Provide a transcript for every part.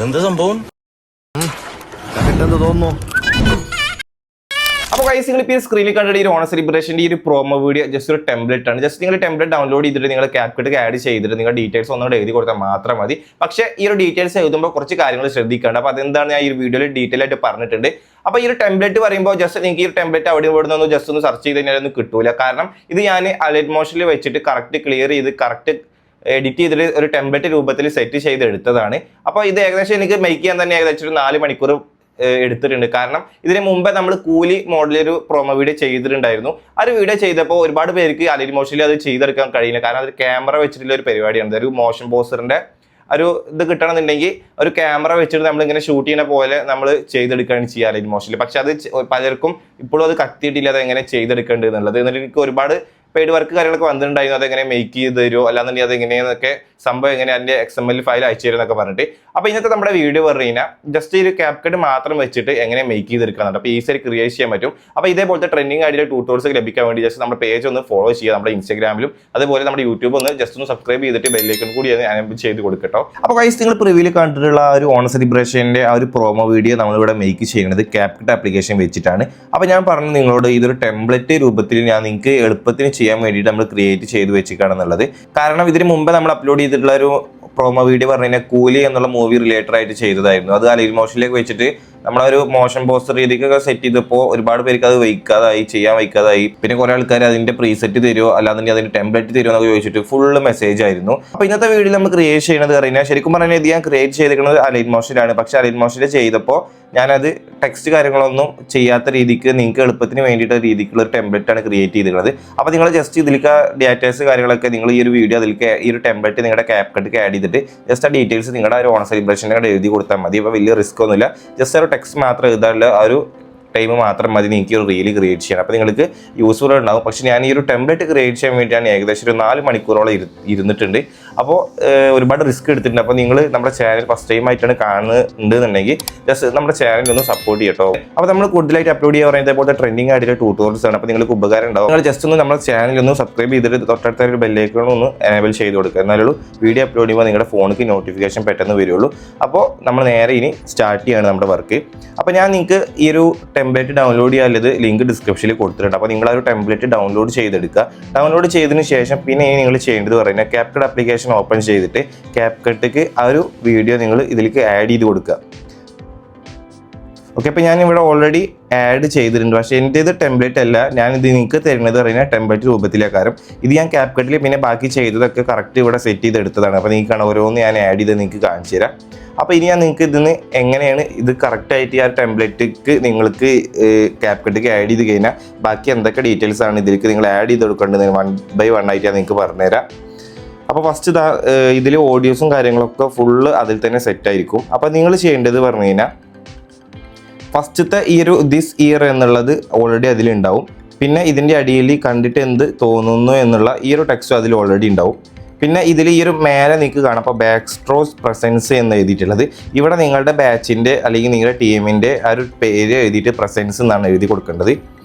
അതെന്താ സംഭവം? തോന്നുന്നു. അപ്പോൾ ഗൈസ് നിങ്ങൾ ഇപ്പോൾ സ്ക്രീനിൽ കണ്ടിട്ട് ഈ ഓണ സെലിബ്രേഷൻ്റെ ഈ ഒരു പ്രൊമോ വീഡിയോ ജസ്റ്റ് ഒരു ടെംപ്ലേറ്റ് ആണ്. ജസ്റ്റ് നിങ്ങൾ ടെംപ്ലേറ്റ് ഡൗൺലോഡ് ചെയ്തിട്ട് നിങ്ങൾ CapCut ആഡ് ചെയ്തിട്ട് നിങ്ങൾ ഡീറ്റെയിൽസ് ഒന്നുകൂടെ എഴുതി കൊടുത്താൽ മാത്രം മതി. പക്ഷേ ഈ ഒരു ഡീറ്റെയിൽസ് എഴുതുമ്പോൾ കുറച്ച് കാര്യങ്ങൾ ശ്രദ്ധിക്കേണ്ട. അപ്പോൾ അതെന്താണ് ഞാൻ ഈ വീഡിയോയിൽ ഡീറ്റെയിൽ ആയിട്ട് പറഞ്ഞിട്ടുണ്ട്. അപ്പോൾ ഈ ഒരു ടെംപ്ലേറ്റ് പറയുമ്പോൾ ജസ്റ്റ് നിങ്ങൾക്ക് ഈ ഒരു ടെംപ്ലേറ്റ് അവിടെ ഇവിടെ നിന്ന് ജസ്റ്റ് ഒന്ന് സെർച്ച് ചെയ്ത് കഴിഞ്ഞാൽ ഒന്നും കിട്ടൂല. കാരണം ഇത് ഞാൻ അലൈറ്റ് മോഷനിൽ വെച്ചിട്ട് കറക്റ്റ് ക്ലിയർ ചെയ്ത് കറക്റ്റ് എഡിറ്റ് ചെയ്തിട്ട് ഒരു ടെംപ്ലേറ്റ് രൂപത്തിൽ സെറ്റ് ചെയ്ത് എടുത്തതാണ്. അപ്പോൾ ഇത് ഏകദേശം എനിക്ക് മേക്ക് ചെയ്യാൻ തന്നെ ഏകദേശം ഒരു 4 മണിക്കൂർ എടുത്തിട്ടുണ്ട്. കാരണം ഇതിന് മുമ്പേ നമ്മൾ കൂലി മോഡലൊരു പ്രൊമോ വീഡിയോ ചെയ്തിട്ടുണ്ടായിരുന്നു. ആ ഒരു വീഡിയോ ചെയ്തപ്പോൾ ഒരുപാട് പേർക്ക് അലൈറ്റ് മോഷനിൽ അത് ചെയ്തെടുക്കാൻ കഴിയില്ല. കാരണം അത് ക്യാമറ വെച്ചിട്ടുള്ള ഒരു പരിപാടിയാണ്. ഒരു മോഷൻ പോസ്റ്ററിന്റെ ഒരു ഇത് കിട്ടണമെന്നുണ്ടെങ്കിൽ ഒരു ക്യാമറ വെച്ചിട്ട് നമ്മളിങ്ങനെ ഷൂട്ട് ചെയ്യുന്ന പോലെ നമ്മൾ ചെയ്തെടുക്കുകയാണ് ചെയ്യുക അലൈറ്റ് മോഷനിൽ. പക്ഷെ അത് പലർക്കും ഇപ്പോഴും അത് കത്തിയിട്ടില്ല അത് എങ്ങനെ ചെയ്തെടുക്കേണ്ടത് എന്നുള്ളത്. എന്നിട്ട് എനിക്ക് ഒരുപാട് പെയ്ഡ് വർക്ക് കാര്യങ്ങളൊക്കെ വന്നിട്ടുണ്ടായിരുന്നു. അതെങ്ങനെ മേക്ക് ചെയ്ത് തരുമോ അല്ലാന്നുണ്ടെങ്കിൽ അതെങ്ങനെയെന്നൊക്കെ സംഭവം എങ്ങനെ അതിൻ്റെ XML ഫയൽ അയച്ചു തരും എന്നൊക്കെ പറഞ്ഞിട്ട്. അപ്പോൾ ഇന്നത്തെ നമ്മുടെ വീഡിയോ പറഞ്ഞു കഴിഞ്ഞാൽ ജസ്റ്റ് ഒരു CapCut മാത്രം വെച്ചിട്ട് എങ്ങനെ മേക്ക് ചെയ്തെടുക്കാന്നുണ്ട്. അപ്പോൾ ഈസിയായി ക്രിയേറ്റ് ചെയ്യാൻ പറ്റും. അപ്പോൾ ഇതേപോലത്തെ ട്രെൻഡിങ് ആയിട്ടുള്ള ട്യൂട്ടോറിയൽസ് ലഭിക്കാൻ വേണ്ടി ജസ്റ്റ് നമ്മുടെ പേജ് ഒന്ന് ഫോളോ ചെയ്യുക. നമ്മുടെ ഇൻസ്റ്റാഗ്രാമിലും അതുപോലെ നമ്മുടെ യൂട്യൂബ് ഒന്ന് ജസ്റ്റ് ഒന്ന് സബ്സ്ക്രൈബ് ചെയ്തിട്ട് ബെല്ലൈക്കൺ കൂടി എനേബിൾ ചെയ്ത് കൊടുക്കട്ടോ. അപ്പോൾ ഗൈസ് നിങ്ങൾ പ്രിവ്യൂവിൽ കണ്ടിട്ടുള്ള ആ ഒരു ഓണ സെലിബ്രേഷൻ്റെ ആ ഒരു പ്രൊമോ വീഡിയോ നമ്മളിവിടെ മേക്ക് ചെയ്യുന്നത് CapCut ആപ്ലിക്കേഷൻ വെച്ചിട്ടാണ്. അപ്പോൾ ഞാൻ പറഞ്ഞു നിങ്ങളോട് ഇതൊരു ടെംപ്ലേറ്റ് രൂപത്തിൽ ഞാൻ നിങ്ങൾക്ക് എളുപ്പത്തിന് ചെയ്യാൻ വേണ്ടിയിട്ട് നമ്മൾ ക്രിയേറ്റ് ചെയ്ത് വെച്ചിട്ടാണെന്നുള്ളത്. കാരണം ഇതിന് മുമ്പ് നമ്മൾ അപ്ലോഡ് ചെയ്തിട്ടുള്ള ഒരു പ്രൊമോ വീഡിയോ പറഞ്ഞു കഴിഞ്ഞാൽ കൂലി എന്നുള്ള മൂവി റിലേറ്റഡ് ആയിട്ട് ചെയ്തതായിരുന്നു. അത് അലൈറ്റ് മോഷനിലേക്ക് വെച്ചിട്ട് നമ്മളൊരു മോഷൻ പോസ്റ്റർ രീതിക്കൊക്കെ സെറ്റ് ചെയ്തപ്പോൾ ഒരുപാട് പേർക്ക് അത് ചെയ്യാൻ വയ്ക്കാതായി. പിന്നെ കുറെ ആൾക്കാർ അതിന്റെ പ്രീസെറ്റ് തരുമോ അല്ലാതെ അതിന്റെ ടെംപ്ലേറ്റ് തരുമോ എന്നൊക്കെ ചോദിച്ചിട്ട് ഫുള്ള് മെസ്സേജ് ആയിരുന്നു. അപ്പോൾ ഇന്നത്തെ വീഡിയോയിൽ നമ്മൾ ക്രിയേറ്റ് ചെയ്യുന്നത് പറഞ്ഞാൽ ശരിക്കും പറഞ്ഞാൽ ഇത് ഞാൻ ക്രിയേറ്റ് ചെയ്തിരിക്കുന്നത് അലൈറ്റ് മോഷനിലാണ്. പക്ഷെ അലൈറ്റ് മോഷനിൽ ചെയ്തപ്പോൾ ഞാനത് ടെക്സ്റ്റ് കാര്യങ്ങളൊന്നും ചെയ്യാത്ത രീതിക്ക് നിങ്ങൾക്ക് എളുപ്പത്തിന് വേണ്ടിയിട്ട് രീതിക്കുള്ള ഒരു ടെംപ്ലേറ്റ് ആണ് ക്രിയേറ്റ് ചെയ്തിട്ടുള്ളത്. അപ്പോൾ നിങ്ങൾ ജസ്റ്റ് ഇതിലേക്ക് ഡേറ്റാസ് കാര്യങ്ങളൊക്കെ നിങ്ങൾ ഈ ഒരു വീഡിയോ അതിലേക്ക് ഈ ഒരു ടെംപ്ലേറ്റ് നിങ്ങളുടെ CapCut ആഡ് ചെയ്തിട്ട് ജസ്റ്റ് ആ ഡീറ്റെയിൽസ് നിങ്ങളുടെ ഒരു ഓണ സെലിബ്രേഷൻ്റെ എഴുതി കൊടുത്താൽ മതി. അപ്പോൾ വലിയ റിസ്ക് ഒന്നുമില്ല. ജസ്റ്റ് ഒരു ടെക്സ്റ്റ് മാത്രം എഴുതാനുള്ള ആ ഒരു ടൈം മാത്രം മതി നിങ്ങൾക്ക് ഒരു റീല് ക്രിയേറ്റ് ചെയ്യാൻ. അപ്പോൾ നിങ്ങൾക്ക് യൂസ്ഫുൾ ഉണ്ടാകും. പക്ഷേ ഞാൻ ഈ ഒരു ടെംപ്ലേറ്റ് ക്രിയേറ്റ് ചെയ്യാൻ വേണ്ടിയാണ് ഏകദേശം ഒരു 4 മണിക്കൂറോളം ഇരുന്നിട്ടുണ്ട്. അപ്പോൾ ഒരുപാട് റിസ്ക് എടുത്തിട്ടുണ്ട്. അപ്പോൾ നിങ്ങൾ നമ്മുടെ ചാനൽ ഫസ്റ്റ് ടൈം ആയിട്ടാണ് കാണുന്നുണ്ടെന്നുണ്ടെങ്കിൽ ജസ്റ്റ് നമ്മുടെ ചാനലൊന്ന് സപ്പോർട്ട് ചെയ്യട്ടോ. അപ്പോൾ നമ്മൾ കൂടുതലായിട്ട് അപ്ലോഡ് ചെയ്യാൻ പറയുന്നത് ഇതേപോലത്തെ ട്രെൻഡിങ് ആയിട്ടുള്ള ട്യൂട്ടോറിയൽസ് ആണ്. അപ്പോൾ നിങ്ങൾക്ക് ഉപകാരം ഉണ്ടാവും. നിങ്ങൾ ജസ്റ്റ് ഒന്ന് നമ്മുടെ ചാനലൊന്ന് സബ്സ്ക്രൈബ് ചെയ്തിട്ട് തൊട്ടടുത്ത ഒരു ബെല്ലൈക്കൺ ഒന്ന് എനേബിൾ ചെയ്ത് കൊടുക്കുക. എന്നാലും വീഡിയോ അപ്ലോഡ് ചെയ്യുമ്പോൾ നിങ്ങളുടെ ഫോണിലേക്ക് നോട്ടിഫിക്കേഷൻ പെട്ടെന്ന് വരുള്ളൂ. അപ്പോൾ നമ്മൾ നേരെ ഇനി സ്റ്റാർട്ട് ചെയ്യാണ് നമ്മുടെ വർക്ക്. അപ്പോൾ ഞാൻ നിങ്ങൾക്ക് ഈ ഒരു ടെംപ്ലേറ്റ് ഡൗൺലോഡ് ചെയ്യാനുള്ളത് ലിങ്ക് ഡിസ്ക്രിപ്ഷനിൽ കൊടുത്തിട്ടുണ്ട്. അപ്പോൾ നിങ്ങൾ ആ ഒരു ടെംപ്ലേറ്റ് ഡൗൺലോഡ് ചെയ്തെടുക്കുക. ഡൗൺലോഡ് ചെയ്തതിന് ശേഷം പിന്നെ നിങ്ങൾ ചെയ്യേണ്ടത് പറയുന്നത് CapCut ആപ്ലിക്കേഷൻ ഓപ്പൺ ചെയ്തിട്ട് CapCutക്ക് ആ ഒരു വീഡിയോ നിങ്ങൾ ഇതിലേക്ക് ആഡ് ചെയ്ത് കൊടുക്കുക. ഓക്കെ, അപ്പോൾ ഞാൻ ഇവിടെ ഓൾറെഡി ആഡ് ചെയ്തിട്ടുണ്ട്. പക്ഷേ എൻ്റെ ഇത് ടെംപ്ലേറ്റ് അല്ല, ഞാനിത് നിങ്ങൾക്ക് തരുന്നത് പറയുന്നത് ടെംപ്ലേറ്റ് രൂപത്തിലേക്കാരും. ഇത് ഞാൻ CapCutൽ പിന്നെ ബാക്കി ചെയ്തതൊക്കെ കറക്റ്റ് ഇവിടെ സെറ്റ് ചെയ്തെടുത്തതാണ്. അപ്പോൾ നിങ്ങൾക്ക് ഓരോന്ന് ഞാൻ ആഡ് ചെയ്ത് നിങ്ങൾക്ക് കാണിച്ചു തരാം. അപ്പോൾ ഇനി ഞാൻ നിങ്ങൾക്ക് ഇതിന് എങ്ങനെയാണ് ഇത് കറക്റ്റായിട്ട് ആ ടെംപ്ലേറ്റിക്ക് നിങ്ങൾക്ക് CapCutക്ക് ആഡ് ചെയ്ത് കഴിഞ്ഞാൽ ബാക്കി എന്തൊക്കെ ഡീറ്റെയിൽസ് ആണ് ഇതിലേക്ക് നിങ്ങൾ ആഡ് ചെയ്ത് കൊടുക്കേണ്ടത് 1 by 1 ആയിട്ട് ഞാൻ നിങ്ങൾക്ക് പറഞ്ഞുതരാം. അപ്പോൾ ഫസ്റ്റ് ഇതിൽ ഓഡിയോസും കാര്യങ്ങളൊക്കെ ഫുള്ള് അതിൽ തന്നെ സെറ്റായിരിക്കും. അപ്പോൾ നിങ്ങൾ ചെയ്യേണ്ടത് പറഞ്ഞു കഴിഞ്ഞാൽ ഫസ്റ്റത്തെ ഈ ഒരു ദിസ് ഇയർ എന്നുള്ളത് ഓൾറെഡി അതിലുണ്ടാവും. പിന്നെ ഇതിൻ്റെ അടിയിൽ കണ്ടിട്ട് എന്ത് തോന്നുന്നു എന്നുള്ള ഈ ഒരു ടെക്സ്റ്റ് അതിൽ ഓൾറെഡി ഉണ്ടാവും. പിന്നെ ഇതിൽ ഈ ഒരു മേലെ നിങ്ങൾക്ക് കാണാം. അപ്പോൾ ബാക്ക്സ്ട്രോസ് പ്രസൻസ് എന്ന് എഴുതിയിട്ടുള്ളത് ഇവിടെ നിങ്ങളുടെ ബാച്ചിൻ്റെ അല്ലെങ്കിൽ നിങ്ങളുടെ ടീമിൻ്റെ ആ ഒരു പേര് എഴുതിയിട്ട് പ്രസൻസ് എന്നാണ് എഴുതി കൊടുക്കേണ്ടത്.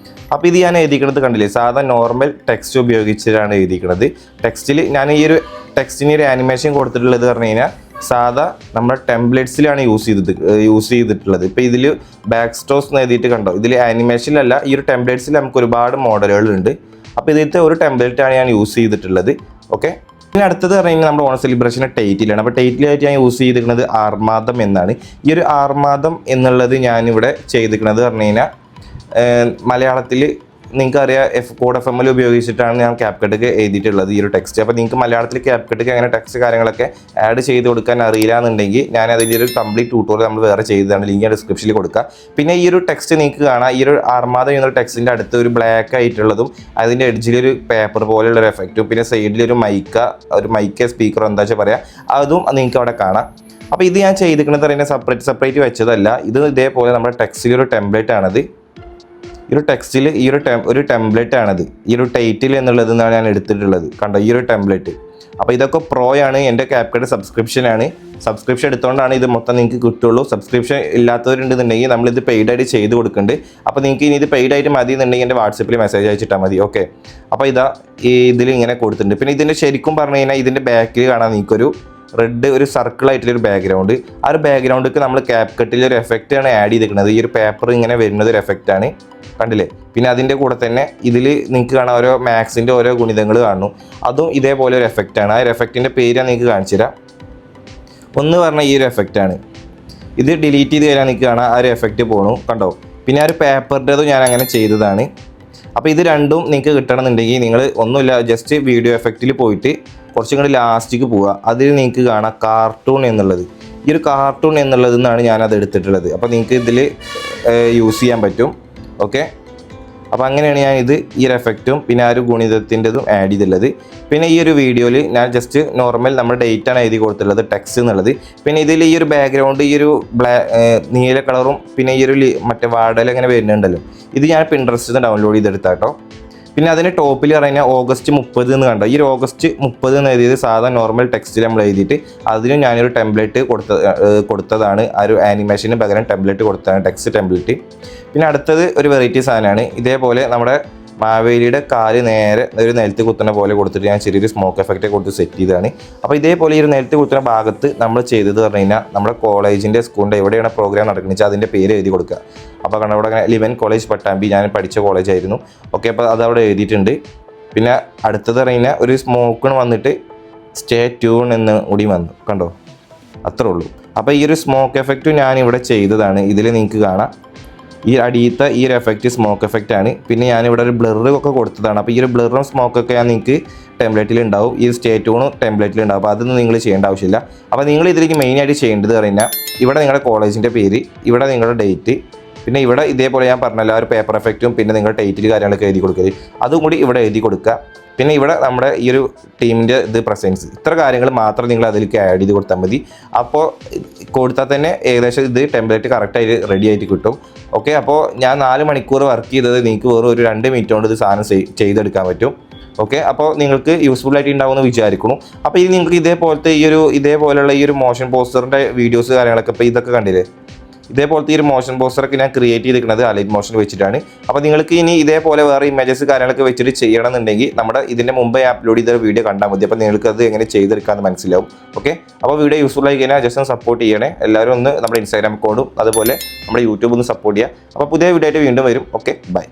അപ്പോൾ ഇത് ഞാൻ എഴുതിക്കുന്നത് കണ്ടില്ലേ, സാധാ നോർമൽ ടെക്സ്റ്റ് ഉപയോഗിച്ചിട്ടാണ് എഴുതിക്കുന്നത്. ടെക്സ്റ്റിൽ ഞാൻ ഈ ഒരു ടെക്സ്റ്റിന് ഒരു ആനിമേഷൻ കൊടുത്തിട്ടുള്ളത് പറഞ്ഞു കഴിഞ്ഞാൽ സാധാ നമ്മുടെ ടെംപ്ലേറ്റ്സിലാണ് യൂസ് ചെയ്തിട്ടുള്ളത്. ഇപ്പോൾ ഇതിൽ ബാക്ക്സ്ട്രോസ് എന്ന് എഴുതിയിട്ട് കണ്ടോ, ഇതിൽ ആനിമേഷനിലല്ല ഈ ഒരു ടെംപ്ലേറ്റ്സിൽ നമുക്ക് ഒരുപാട് മോഡലുകളുണ്ട്. അപ്പോൾ ഇതിലത്തെ ഒരു ടെംപ്ലേറ്റാണ് ഞാൻ യൂസ് ചെയ്തിട്ടുള്ളത്. ഓക്കെ, പിന്നെ അടുത്തത് പറഞ്ഞു കഴിഞ്ഞാൽ നമ്മുടെ ഓണ സെലിബ്രേഷൻ്റെ ടൈറ്റിലാണ്. അപ്പോൾ ടൈറ്റിലായിട്ട് ഞാൻ യൂസ് ചെയ്തിരിക്കുന്നത് ആർമാദം എന്നാണ്. ഈ ഒരു ആർമാദം എന്നുള്ളത് ഞാനിവിടെ ചെയ്തിരിക്കുന്നത് പറഞ്ഞു കഴിഞ്ഞാൽ മലയാളത്തിൽ നിങ്ങൾക്കറിയാം കോഡ് FM ഉപയോഗിച്ചിട്ടാണ് ഞാൻ CapCutക്ക് എഴുതിയിട്ടുള്ളത് ഈ ഒരു ടെക്സ്റ്റ്. അപ്പോൾ നിങ്ങൾക്ക് മലയാളത്തിൽ CapCutക്ക് അങ്ങനെ ടെക്സ്റ്റ് കാര്യങ്ങളൊക്കെ ആഡ് ചെയ്ത് കൊടുക്കാൻ അറിയില്ല എന്നുണ്ടെങ്കിൽ ഞാൻ അതിൻ്റെ ഒരു കംപ്ലീറ്റ് ട്യൂട്ടോറിയൽ നമ്മൾ വേറെ ചെയ്തതാണ്. ലിങ്ക് ഡിസ്ക്രിപ്ഷനിൽ കൊടുക്കുക. പിന്നെ ഈ ഒരു ടെക്സ്റ്റ് നിങ്ങൾക്ക് കാണാം. ഈ ഒരു ആർമാദം എന്നൊരു ടെക്സ്റ്റിൻ്റെ അടുത്ത് ഒരു ബ്ലാക്ക് ആയിട്ടുള്ളതും അതിൻ്റെ എഡ്ജിലൊരു പേപ്പർ പോലെയുള്ള ഒരു എഫക്റ്റും പിന്നെ സൈഡിലൊരു മൈക്ക സ്പീക്കറോ എന്താ വെച്ചാൽ പറയാം, അതും നിങ്ങൾക്ക് അവിടെ കാണാം. അപ്പോൾ ഇത് ഞാൻ ചെയ്തിരിക്കുന്നത് പറയുന്നത് സെപ്പറേറ്റ് വെച്ചതല്ല. ഇത് ഇതേപോലെ നമ്മുടെ ടെക്സ്റ്റിലൊരു ടെംപ്ലേറ്റ് ആണത്. ഈ ഒരു ടെക്സ്റ്റിൽ ഈ ഒരു ടെംപ്ലേറ്റ് ആണത്. ഈ ഒരു ടൈറ്റിൽ എന്നുള്ളത് നിന്നാണ് ഞാൻ എടുത്തിട്ടുള്ളത്. കണ്ടോ ഈ ഒരു ടെംപ്ലേറ്റ്. അപ്പോൾ ഇതൊക്കെ പ്രോ ആണ്. എൻ്റെ CapCut സബ്സ്ക്രിപ്ഷനാണ്. സബ്സ്ക്രിപ്ഷൻ എടുത്തുകൊണ്ടാണ് ഇത് മൊത്തം നിങ്ങൾക്ക് കിട്ടുള്ളൂ. സബ്സ്ക്രിപ്ഷൻ ഇല്ലാത്തവരുണ്ടെന്നുണ്ടെങ്കിൽ നമ്മളിത് പെയ്ഡായിട്ട് ചെയ്ത് കൊടുക്കുന്നുണ്ട്. അപ്പോൾ നിങ്ങൾക്ക് ഇനി ഇത് പെയ്ഡായിട്ട് മതി എന്നുണ്ടെങ്കിൽ എൻ്റെ വാട്സപ്പിൽ മെസ്സേജ് അയച്ചിട്ടാൽ മതി. ഓക്കെ, അപ്പോൾ ഇതിൽ ഇങ്ങനെ കൊടുത്തിട്ടുണ്ട്. പിന്നെ ഇതിൻ്റെ ശരിക്കും പറഞ്ഞു കഴിഞ്ഞാൽ ഇതിൻ്റെ ബാക്കിൽ കാണാൻ നിങ്ങൾക്കൊരു റെഡ് ഒരു സർക്കിൾ ആയിട്ടുള്ള ഒരു ബാക്ക്ഗ്രൗണ്ട്. ആ ഒരു ബാക്ക്ഗ്രൗണ്ടിലേക്ക് നമ്മൾ CapCutൽ ഒരു എഫക്റ്റാണ് ആഡ് ചെയ്തിരിക്കുന്നത്. ഈ ഒരു പേപ്പർ ഇങ്ങനെ വരുന്നത് ഒരു എഫക്റ്റാണ്, കണ്ടില്ലേ? പിന്നെ അതിൻ്റെ കൂടെ തന്നെ ഇതിൽ നിങ്ങൾക്ക് കാണാം ഓരോ മാത്സിൻ്റെ ഓരോ ഗുണിതങ്ങൾ കാണുന്നു, അതും ഇതേപോലെ ഒരു എഫക്റ്റാണ്. ആ ഒരു എഫക്റ്റിൻ്റെ പേര് ഞാൻ നിങ്ങൾക്ക് കാണിച്ചു തരാം. ഒന്ന് പറഞ്ഞാൽ ഈ ഒരു എഫക്റ്റാണ്. ഇത് ഡിലീറ്റ് ചെയ്ത് കഴിഞ്ഞാൽ നിങ്ങൾക്ക് കാണാം ആ ഒരു എഫക്റ്റ് പോകണു, കണ്ടോ? പിന്നെ ആ ഒരു പേപ്പറിൻ്റെതും ഞാൻ അങ്ങനെ ചെയ്തതാണ്. അപ്പോൾ ഇത് രണ്ടും നിങ്ങൾക്ക് കിട്ടണമെന്നുണ്ടെങ്കിൽ നിങ്ങൾ ഒന്നുമില്ല, ജസ്റ്റ് വീഡിയോ എഫക്റ്റിൽ പോയിട്ട് കുറച്ചും കൂടി ലാസ്റ്റിക്ക് പോവുക. അതിൽ നിങ്ങൾക്ക് കാണാം കാർട്ടൂൺ എന്നുള്ളത്. ഈ ഒരു കാർട്ടൂൺ എന്നുള്ളതിൽ നിന്നാണ് ഞാനത് എടുത്തിട്ടുള്ളത്. അപ്പോൾ നിങ്ങൾക്ക് ഇതിൽ യൂസ് ചെയ്യാൻ പറ്റും. ഓക്കെ, അപ്പോൾ അങ്ങനെയാണ് ഞാൻ ഇത് ഈ ഒരു എഫക്റ്റും പിന്നെ ആ ഒരു ഗുണിതത്തിൻ്റെതും ആഡ് ചെയ്തിട്ടുള്ളത്. പിന്നെ ഈ ഒരു വീഡിയോയിൽ ഞാൻ ജസ്റ്റ് നോർമൽ നമ്മുടെ ഡേറ്റാണ് എഴുതി കൊടുത്തിട്ടുള്ളത്, ടെക്സ്റ്റ് എന്നുള്ളത്. പിന്നെ ഇതിൽ ഈ ഒരു ബാക്ക്ഗ്രൗണ്ട് ഈ ഒരു നീല കളറും പിന്നെ ഈ ഒരു മറ്റേ വാടല ഇങ്ങനെ വരുന്നുണ്ടല്ലോ, ഇത് ഞാൻ പിൻട്രസ്റ്റിൽ നിന്ന് ഡൗൺലോഡ് ചെയ്തെടുത്താട്ടോ. പിന്നെ അതിന് ടോപ്പിൽ പറഞ്ഞാൽ ഓഗസ്റ്റ് 30 എന്ന് കണ്ടോ, ഈ ഒരു ഓഗസ്റ്റ് 30 എന്ന് എഴുതിയത് സാധാരണ നോർമൽ ടെക്സ്റ്റിൽ നമ്മൾ എഴുതിയിട്ട് അതിനും ഞാനൊരു ടെംപ്ലേറ്റ് കൊടുത്തതാണ്. ആ ഒരു ആനിമേഷന് പകരം ടെംപ്ലേറ്റ് കൊടുത്തതാണ്, ടെക്സ്റ്റ് ടെംപ്ലേറ്റ്. പിന്നെ അടുത്തത് ഒരു വെറൈറ്റി സാധനമാണ്. ഇതേപോലെ നമ്മുടെ മാവേലിയുടെ കാല് നേരെ ഒരു നിലത്ത് കുത്തുന്ന പോലെ കൊടുത്തിട്ട് ഞാൻ ചെറിയൊരു സ്മോക്ക് എഫക്റ്റ് കൊടുത്ത് സെറ്റ് ചെയ്തതാണ്. അപ്പോൾ ഇതേപോലെ ഈ ഒരു നിലത്ത് കുത്തുന്ന ഭാഗത്ത് നമ്മൾ ചെയ്തത് പറഞ്ഞു കഴിഞ്ഞാൽ നമ്മുടെ കോളേജിൻ്റെ സ്കൂളിൻ്റെ എവിടെയാണ് പ്രോഗ്രാം നടക്കുന്നത് വെച്ചാൽ അതിൻ്റെ പേര് എഴുതി കൊടുക്കുക. അപ്പോൾ കാരണം അവിടെ ലിവൻ കോളേജ് പട്ടാമ്പി, ഞാൻ പഠിച്ച കോളേജായിരുന്നു. ഓക്കെ, അപ്പോൾ അതവിടെ എഴുതിയിട്ടുണ്ട്. പിന്നെ അടുത്തത് പറഞ്ഞാൽ ഒരു സ്മോക്കിന് വന്നിട്ട് സ്റ്റേ ട്യൂൺ എന്ന് കൂടി വന്നു, കണ്ടോ? അത്രേ ഉള്ളൂ. അപ്പോൾ ഈ ഒരു സ്മോക്ക് എഫക്റ്റ് ഞാനിവിടെ ചെയ്തതാണ്. ഇതിൽ നിങ്ങൾക്ക് കാണാം ഈ അടിയത്തെ ഈ ഒരു എഫക്റ്റ് സ്മോക്ക് എഫക്റ്റ് ആണ്. പിന്നെ ഞാനിവിടെ ഒരു ബ്ലറൊക്കെ കൊടുത്തതാണ്. അപ്പോൾ ഈ ഒരു ബ്ലറും സ്മോക്കൊക്കെ ഞാൻ നിങ്ങൾക്ക് ടെംപ്ലേറ്റിൽ ഉണ്ടാവും, ഈ സ്റ്റേറ്റ് ടൂണും ടെംപ്ലേറ്റിൽ ഉണ്ടാവും. അപ്പോൾ അതൊന്നും നിങ്ങൾ ചെയ്യേണ്ട ആവശ്യമില്ല. അപ്പോൾ നിങ്ങൾ ഇതിലേക്ക് മെയിനായിട്ട് ചെയ്യേണ്ടത് പറഞ്ഞാൽ ഇവിടെ നിങ്ങളുടെ കോളേജിൻ്റെ പേര്, ഇവിടെ നിങ്ങളുടെ ഡേറ്റ്, പിന്നെ ഇവിടെ ഇതേപോലെ ഞാൻ പറഞ്ഞല്ലോ ആ ഒരു പേപ്പർ എഫക്റ്റും പിന്നെ നിങ്ങളുടെ ടൈറ്റിൽ കാര്യങ്ങളൊക്കെ എഴുതി കൊടുക്കരുത്, അതും കൂടി ഇവിടെ എഴുതി കൊടുക്കുക. പിന്നെ ഇവിടെ നമ്മുടെ ഈ ഒരു ടീമിൻ്റെ ഇത് പ്രസൻസ്, ഇത്ര കാര്യങ്ങൾ മാത്രം നിങ്ങൾ അതിലേക്ക് ആഡ് ചെയ്ത് കൊടുത്താൽ മതി. അപ്പോൾ കൊടുത്താൽ തന്നെ ഏകദേശം ഇത് ടെംപ്ലേറ്റ് കറക്റ്റായിട്ട് റെഡി ആയിട്ട് കിട്ടും. ഓക്കെ, അപ്പോൾ ഞാൻ 4 മണിക്കൂർ വർക്ക് ചെയ്തത് നിങ്ങൾക്ക് വെറും ഒരു 2 മിനിറ്റ് കൊണ്ട് ഇത് സാധനം ചെയ്തെടുക്കാൻ പറ്റും. ഓക്കെ, അപ്പോൾ നിങ്ങൾക്ക് യൂസ്ഫുൾ ആയിട്ട് ഉണ്ടാവുമെന്ന് വിചാരിക്കുന്നു. അപ്പോൾ ഇത് നിങ്ങൾക്ക് ഇതേപോലത്തെ ഇതേപോലെയുള്ള ഈ ഒരു മോഷൻ പോസ്റ്ററിൻ്റെ വീഡിയോസ് കാര്യങ്ങളൊക്കെ ഇപ്പോൾ ഇതൊക്കെ കണ്ടില്ലേ, ഇതേപോലത്തെ ഈ ഒരു മോഷൻ പോസ്റ്ററൊക്കെ ഞാൻ ക്രിയേറ്റ് ചെയ്തിരിക്കുന്നത് അലൈറ്റ് മോഷൻ വെച്ചിട്ടാണ്. അപ്പോൾ നിങ്ങൾക്ക് ഇനി ഇതേപോലെ വേറെ ഇമേജസ് കാര്യങ്ങളൊക്കെ വെച്ചിട്ട് ചെയ്യണമെന്നുണ്ടെങ്കിൽ നമ്മുടെ ഇതിൻ്റെ മുമ്പേ അപ്ലോഡ് ചെയ്ത വീഡിയോ കണ്ടാൽ മതി. അപ്പോൾ നിങ്ങൾക്ക് അത് എങ്ങനെ ചെയ്തെടുക്കാമെന്ന് മനസ്സിലാവും. ഓക്കെ, അപ്പോൾ വീഡിയോ യൂസ്ഫുൾ ആയി കഴിഞ്ഞാൽ ജസ്റ്റ് ഒന്ന് സപ്പോർട്ട് ചെയ്യണേ. എല്ലാവരും ഒന്ന് നമ്മുടെ ഇൻസ്റ്റാഗ്രാം അക്കൗണ്ടും അതുപോലെ നമ്മുടെ യൂട്യൂബ് ഒന്ന് സപ്പോർട്ട് ചെയ്യുക. അപ്പോൾ പുതിയ വീഡിയോ ആയിട്ട് വീണ്ടും വരും. Okay, by.